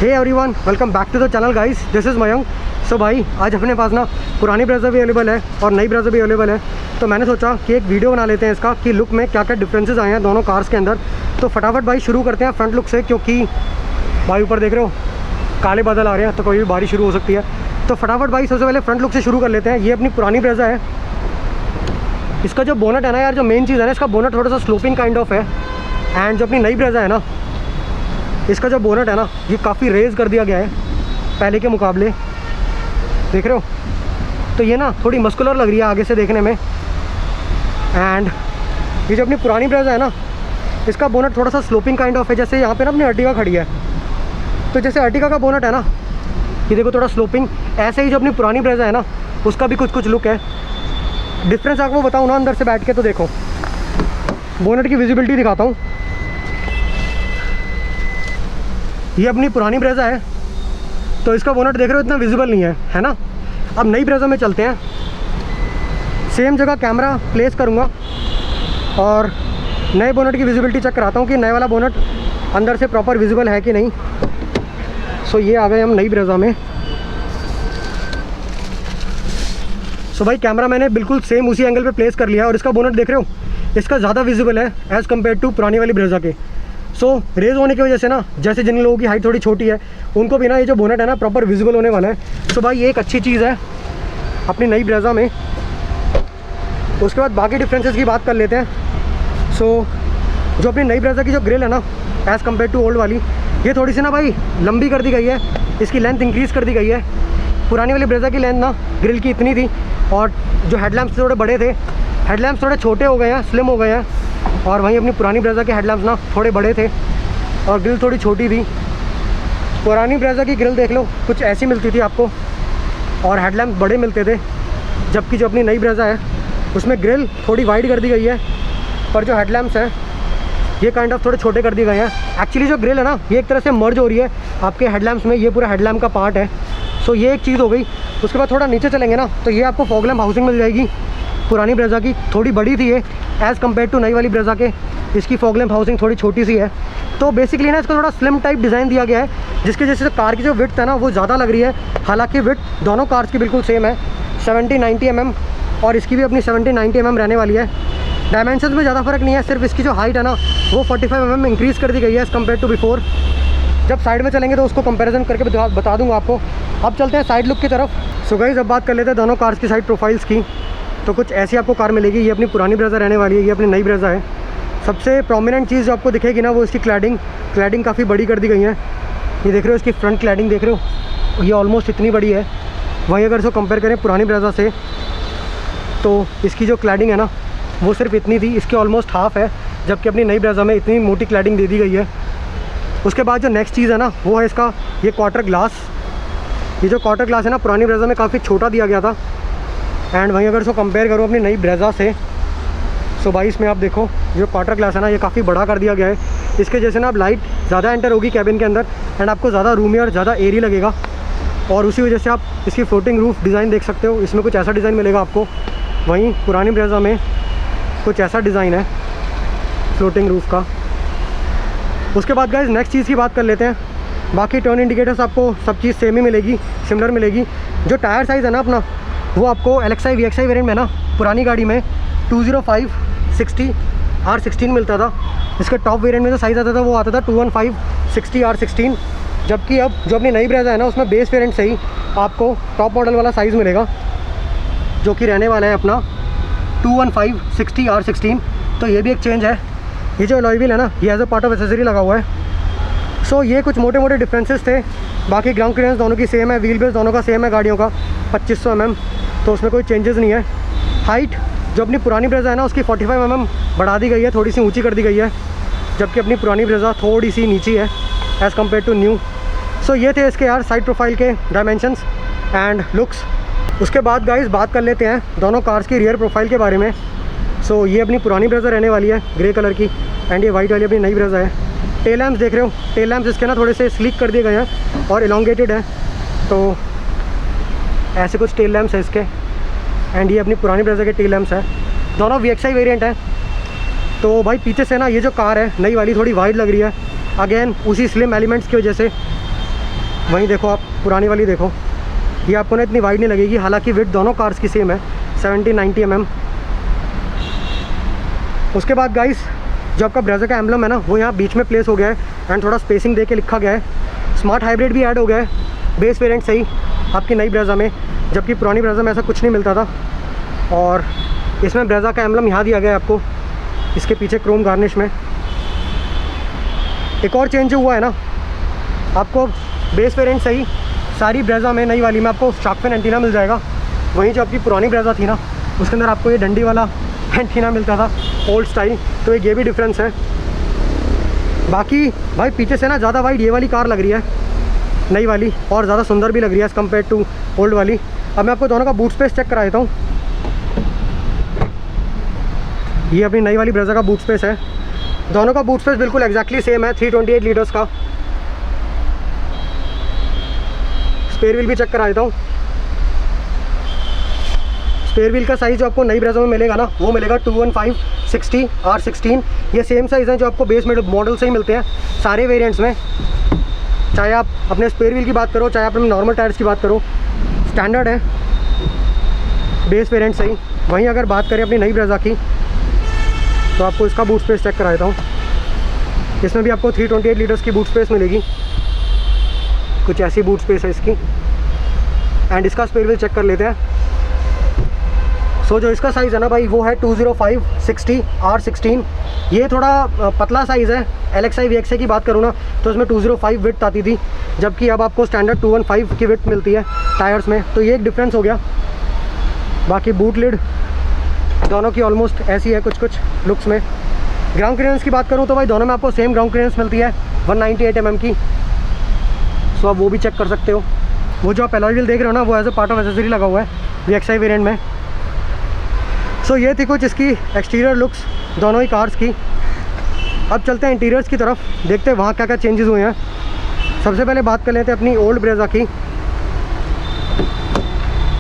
Hey everyone, welcome back to the channel guys, this is Mayank. So भाई आज अपने पास ना पुरानी ब्रेज़ा भी अवेलेबल है और नई ब्रेज़ा भी अवेलेबल है। तो मैंने सोचा कि एक वीडियो बना लेते हैं इसका कि लुक में क्या क्या डिफरेंसेस आए हैं दोनों कार्स के अंदर। तो फटाफट भाई शुरू करते हैं फ्रंट लुक से, क्योंकि भाई ऊपर देख रहे हो काले बादल आ रहे हैं तो कोई भी बारिश शुरू हो सकती है। तो फटाफट भाई सबसे पहले फ्रंट लुक से शुरू कर लेते हैं। ये अपनी पुरानी ब्रेज़ा है। इसका जो बोनट है ना यार, जो मेन चीज़ है ना, इसका बोनट थोड़ा सा स्लोपिंग काइंड ऑफ है। एंड जो अपनी नई ब्रेज़ा है ना, इसका जो बोनट है ना, ये काफ़ी रेज़ कर दिया गया है पहले के मुकाबले, देख रहे हो। तो ये ना थोड़ी मस्कुलर लग रही है आगे से देखने में। एंड ये जो अपनी पुरानी ब्रेज़ा है ना, इसका बोनट थोड़ा सा स्लोपिंग काइंड ऑफ है। जैसे यहाँ पे ना अपनी अर्टिगा खड़ी है, तो जैसे अर्टिगा का बोनट है ना, ये देखो थोड़ा स्लोपिंग, ऐसे ही जो अपनी पुरानी ब्रेज़ा है ना, उसका भी कुछ लुक है। डिफरेंस आपको बताऊँ ना अंदर से बैठ के, तो देखो बोनट की विजिबिलिटी दिखाता हूँ। ये अपनी पुरानी ब्रेज़ा है तो इसका बोनट देख रहे हो इतना विजिबल नहीं है ना। अब नई ब्रेज़ा में चलते हैं। सेम जगह कैमरा प्लेस करूँगा और नए बोनट की विजिबिलिटी चेक कराता हूँ कि नए वाला बोनट अंदर से प्रॉपर विजिबल है कि नहीं। सो ये आ गए हम नई ब्रेज़ा में। सो भाई कैमरा मैंने बिल्कुल सेम उसी एंगल पे प्लेस कर लिया और इसका बोनट देख रहे हो, इसका ज़्यादा विजिबल है एज़ कम्पेयर टू पुरानी वाली ब्रेज़ा के। सो रेज़ होने की वजह से ना, जैसे जिन लोगों की हाइट थोड़ी छोटी है उनको भी ना ये जो बोनट है ना प्रॉपर विजिबल होने वाला है। सो भाई ये एक अच्छी चीज़ है अपनी नई ब्रेज़ा में। उसके बाद बाकी डिफरेंसेस की बात कर लेते हैं। सो जो अपनी नई ब्रेज़ा की जो ग्रिल है ना, एज़ कम्पेयर टू ओल्ड वाली, ये थोड़ी सी ना भाई लंबी कर दी गई है, इसकी लेंथ इंक्रीज़ कर दी गई है। पुरानी वाली ब्रेज़ा की लेंथ ना ग्रिल की इतनी थी और जो हेडलैम्प्स थोड़े बड़े थे, हेडलैम्प्स थोड़े छोटे हो गए हैं, स्लिम हो गए हैं। और वहीं अपनी पुरानी ब्रेज़ा के हेडलैम्प्स ना थोड़े बड़े थे और ग्रिल थोड़ी छोटी थी। पुरानी ब्रेज़ा की ग्रिल देख लो कुछ ऐसी मिलती थी आपको और हेडलैम्प बड़े मिलते थे, जबकि जो अपनी नई ब्रेज़ा है उसमें ग्रिल थोड़ी वाइड कर दी गई है, पर जो हेडलैम्प्स हैं ये काइंड ऑफ थोड़े छोटे कर दिए गए हैं। एक्चुअली जो ग्रिल है ना, ये एक तरह से मर्ज हो रही है आपके हेडलैम्प्स में, ये पूरा हेडलैम्प का पार्ट है। सो ये एक चीज़ हो गई। उसके बाद थोड़ा नीचे चलेंगे ना, तो ये आपको फॉग लैम्प हाउसिंग मिल जाएगी। पुरानी ब्रेज़ा की थोड़ी बड़ी थी ये एज़ कम्पेयर टू नई वाली ब्रेज़ा के, इसकी फॉग लैम्प हाउसिंग थोड़ी छोटी सी है। तो बेसिकली ना इसको थोड़ा स्लिम टाइप डिज़ाइन दिया गया है, जिसकी वजह से कार की जो विड्थ है ना वो ज़्यादा लग रही है। हालांकि विड्थ दोनों कार्स की बिल्कुल सेम है, 70-90 mm, और इसकी भी अपनी 70-90 mm रहने वाली है। डायमेंशंस में ज़्यादा फ़र्क नहीं है, सिर्फ इसकी जो हाइट है ना वो 45 mm इंक्रीज़ कर दी गई है एज़ कम्पेयर टू बिफोर। जब साइड में चलेंगे तो उसको कंपैरिजन करके बता दूंगा आपको। अब चलते हैं साइड लुक की तरफ। सो गाइस अब बात कर लेते हैं दोनों कार्स की साइड प्रोफाइल्स की। तो कुछ ऐसी आपको कार मिलेगी। ये अपनी पुरानी ब्रेज़ा रहने वाली है, ये अपनी नई ब्रेज़ा है। सबसे प्रोमिनेंट चीज़ जो आपको दिखेगी ना वो इसकी क्लैडिंग काफ़ी बड़ी कर दी गई है। ये देख रहे हो इसकी फ्रंट क्लैडिंग देख रहे हो, ये ऑलमोस्ट इतनी बड़ी है। वहीं अगर इसको कंपेयर करें पुरानी ब्रेज़ा से, तो इसकी जो क्लैडिंग है ना वो सिर्फ इतनी थी, इसकी ऑलमोस्ट हाफ़ है, जबकि अपनी नई ब्रेज़ा में इतनी मोटी क्लैडिंग दे दी गई है। उसके बाद जो नेक्स्ट चीज़ है ना वो है इसका ये क्वार्टर ग्लास। ये जो क्वार्टर ग्लास है ना पुरानी ब्रेज़ा में काफ़ी छोटा दिया गया था। एंड वहीं अगर इसको कंपेयर करूँ अपनी नई ब्रेज़ा से, सो भाई इसमें आप देखो जो क्वार्टर ग्लास है ना ये काफ़ी बड़ा कर दिया गया है। इसके जैसे ना अब लाइट ज़्यादा एंटर होगी कैबिन के अंदर एंड आपको ज़्यादा रूमी और ज़्यादा एयरी लगेगा। और उसी वजह से आप इसकी फ्लोटिंग रूफ़ डिज़ाइन देख सकते हो, इसमें कुछ ऐसा डिज़ाइन मिलेगा आपको। वहीं पुरानी ब्रेज़ा में कुछ ऐसा डिज़ाइन है फ्लोटिंग रूफ़ का। उसके बाद गाइस नेक्स्ट चीज़ की बात कर लेते हैं। बाकी टर्न इंडिकेटर्स आपको सब चीज़ सेम ही मिलेगी, सिमिलर मिलेगी। जो टायर साइज़ है ना अपना, वो आपको LXi VXi वेरिएंट में ना पुरानी गाड़ी में 205/60 R16 मिलता था। इसके टॉप वेरिएंट में जो साइज़ आता था वो आता था 215/60 R16। जबकि अब जो अपनी नई ब्रेज़ा है ना उसमें बेस वेरिएंट से ही आपको टॉप मॉडल वाला साइज़ मिलेगा, जो कि रहने वाला है अपना 215/60 R16। तो ये भी एक चेंज है। ये जो अलॉय व्हील है ना ये as a part of accessory लगा हुआ है। सो ये कुछ मोटे मोटे डिफरेंसेस थे। बाकी ग्राउंड क्लियरेंस दोनों की सेम है, व्हील बेस दोनों का सेम है गाड़ियों का 2500 mm, तो उसमें कोई चेंजेस नहीं है। हाइट जो अपनी पुरानी ब्रेज़ा है ना उसकी 45 mm बढ़ा दी गई है, थोड़ी सी ऊंची कर दी गई है, जबकि अपनी पुरानी ब्रेज़ा थोड़ी सी नीची है एज़ कम्पेयर टू न्यू। सो ये थे इसके यार साइड प्रोफाइल के डायमेंशंस एंड लुक्स। उसके बाद गाइस बात कर लेते हैं दोनों कार्स की रियर प्रोफाइल के बारे में। सो ये अपनी पुरानी ब्रेज़ा रहने वाली है ग्रे कलर की एंड ये वाइट वाली अपनी नई ब्रेज़ा है। टेल लैम्प्स देख रहे हो, टेल लैम्प्स इसके ना थोड़े से स्लीक कर दिए गए हैं और इलोंगेटेड है, तो ऐसे कुछ टेल लैम्प्स है इसके। एंड ये अपनी पुरानी ब्रेज़ा के टेल लैम्प्स है, दोनों VXi वेरिएंट है। तो भाई पीछे से ना ये जो कार है नई वाली थोड़ी वाइड लग रही है, अगेन उसी स्लिम एलिमेंट्स की वजह से। वहीं देखो आप पुरानी वाली देखो, ये आपको ना इतनी वाइड नहीं लगेगी, हालांकि विड्थ दोनों कार्स की सेम है 70-90 mm। उसके बाद गाइस जो आपका ब्रेज़ा का एम्बलम है ना वो यहाँ बीच में प्लेस हो गया है एंड थोड़ा स्पेसिंग दे के लिखा गया है। स्मार्ट हाइब्रिड भी ऐड हो गया है बेस वेरिएंट से ही आपकी नई ब्रेज़ा में, जबकि पुरानी ब्रेज़ा में ऐसा कुछ नहीं मिलता था। और इसमें ब्रेज़ा का एम्बलम यहाँ दिया गया है आपको इसके पीछे क्रोम गार्निश में। एक और चेंज जो हुआ है ना, आपको बेस वेरिएंट से ही सारी ब्रेज़ा में नई वाली में आपको शार्क फिन एंटीना मिल जाएगा। वहीं जो आपकी पुरानी ब्रेज़ा थी ना उसके अंदर आपको ये डंडी वाला एंटीना मिलता था ओल्ड स्टाइल, तो ये भी डिफरेंस है। बाकी भाई पीछे से ना ज़्यादा वाइड ये वाली कार लग रही है नई वाली, और ज़्यादा सुंदर भी लग रही है एज़ कम्पेयर टू ओल्ड वाली। अब मैं आपको दोनों का बूट स्पेस चेक करा देता हूँ। ये अपनी नई वाली ब्रेज़ा का बूट स्पेस है, दोनों का बूट स्पेस बिल्कुल एग्जैक्टली सेम है 328 लीटर्स का। स्पेयर व्हील भी चेक करा देता हूँ। स्पेयर व्हील का साइज़ जो आपको नई ब्रेज़ा में मिलेगा ना वो मिलेगा 215/60 R16। ये सेम साइज़ है जो आपको बेस मॉडल से ही मिलते हैं सारे वेरिएंट्स में, चाहे आप अपने स्पेयर व्हील की बात करो चाहे आप अपने नॉर्मल टायर्स की बात करो, स्टैंडर्ड है बेस वेरिएंट से ही। वहीं अगर बात करें अपनी नई ब्रेज़ा की तो आपको इसका बूट स्पेस चेक करा देता हूँ। इसमें भी आपको 328 लीटर्स की बूट स्पेस मिलेगी, कुछ ऐसी बूट स्पेस है इसकी। एंड इसका स्पेयर व्हील चेक कर लेते हैं। सो जो इसका साइज़ है ना भाई वो है 205/60 R16। ये थोड़ा पतला साइज़ है। LXi VXi की बात करूँ ना तो इसमें 205 विड्थ आती थी, जबकि अब आपको स्टैंडर्ड 215 की विड्थ मिलती है टायर्स में, तो ये एक डिफरेंस हो गया। बाकी बूट लिड दोनों की ऑलमोस्ट ऐसी है कुछ लुक्स में। ग्राउंड क्लियरेंस की बात करूँ तो भाई दोनों में आपको सेम ग्राउंड क्लियरेंस मिलती है 198 mm की। सो आप वो भी चेक कर सकते हो। वो जो आप अलॉय व्हील देख रहे हो ना वो as a part of accessory लगा हुआ है VXi वेरिएंट में। सो ये थी कुछ इसकी एक्सटीरियर लुक्स दोनों ही कार्स की। अब चलते हैं इंटीरियर्स की तरफ, देखते हैं वहाँ क्या क्या चेंजेस हुए हैं। सबसे पहले बात कर लेते हैं अपनी ओल्ड ब्रेज़ा की।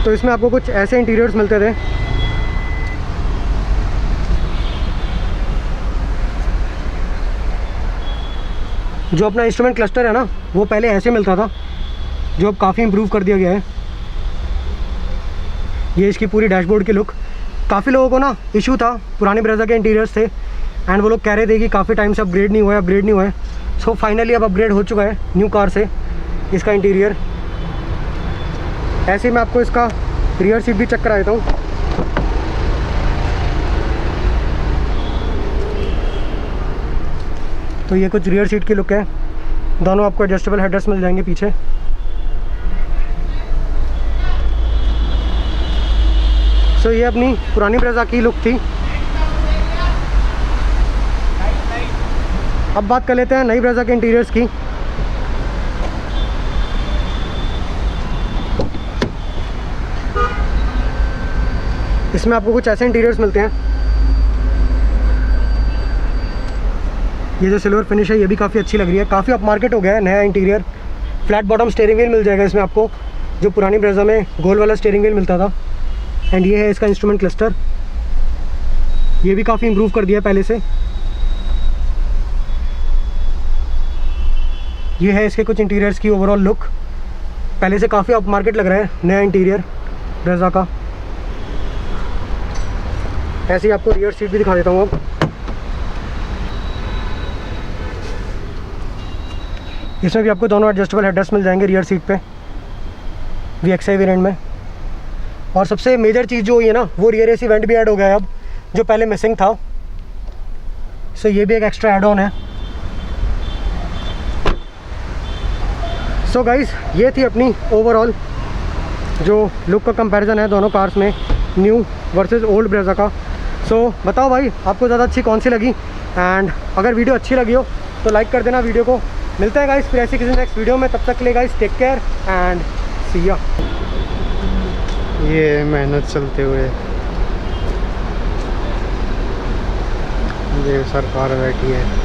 तो इसमें आपको कुछ ऐसे इंटीरियर्स मिलते थे। जो अपना इंस्ट्रूमेंट क्लस्टर है ना वो पहले ऐसे मिलता था, जो अब काफ़ी इम्प्रूव कर दिया गया है। ये इसकी पूरी डैशबोर्ड की लुक। काफ़ी लोगों को ना इशू था पुरानी ब्रेज़ा के इंटीरियर्स से, एंड वो लोग कह रहे थे कि काफ़ी टाइम से अपग्रेड नहीं हुआ है। सो फाइनली अब अपग्रेड हो चुका है न्यू कार से इसका इंटीरियर। ऐसे ही मैं आपको इसका रियर सीट भी चेक करा देता हूँ। तो ये कुछ रियर सीट की लुक है। दोनों आपको एडजस्टेबल हेडरेस्ट मिल जाएंगे पीछे। सो ये अपनी पुरानी ब्रेज़ा की लुक थी। अब बात कर लेते हैं नई ब्रेज़ा के इंटीरियर्स की। इसमें आपको कुछ ऐसे इंटीरियर्स मिलते हैं। ये जो सिल्वर फिनिश है ये भी काफ़ी अच्छी लग रही है, काफ़ी अप मार्केट हो गया है नया interior. Flat bottom steering wheel मिल जाएगा इसमें आपको, जो पुरानी ब्रेज़ा में गोल वाला स्टीयरिंग व्हील मिलता था। एंड ये है इसका इंस्ट्रूमेंट क्लस्टर, ये भी काफ़ी इम्प्रूव कर दिया पहले से। ये है इसके कुछ इंटीरियर्स की ओवरऑल लुक, पहले से काफ़ी अप मार्केट लग रहा है नया इंटीरियर ब्रेज़ा का। ऐसे ही आपको रियर सीट भी दिखा देता हूँ अब। इसमें भी आपको दोनों एडजस्टेबल हेडरेस्ट मिल जाएंगे रियर सीट पे VXi वेरिएंट में। और सबसे मेजर चीज़ जो हुई है ना वो रियर AC वेंट भी ऐड हो गया है अब, जो पहले मिसिंग था। सो ये भी एक एक्स्ट्रा एड ऑन है। सो गाइस ये थी अपनी ओवरऑल जो लुक का कंपैरिजन है दोनों कार्स में, न्यू वर्सेस ओल्ड ब्रेज़ा का। सो बताओ भाई आपको ज़्यादा अच्छी कौन सी लगी, एंड अगर वीडियो अच्छी लगी हो तो लाइक कर देना वीडियो को। मिलते हैं गाइस फिर ऐसी किसी नेक्स्ट वीडियो में, तब तक के लिए गाइस टेक केयर एंड सी या। ये मेहनत चलते हुए ये सरकार बैठी है।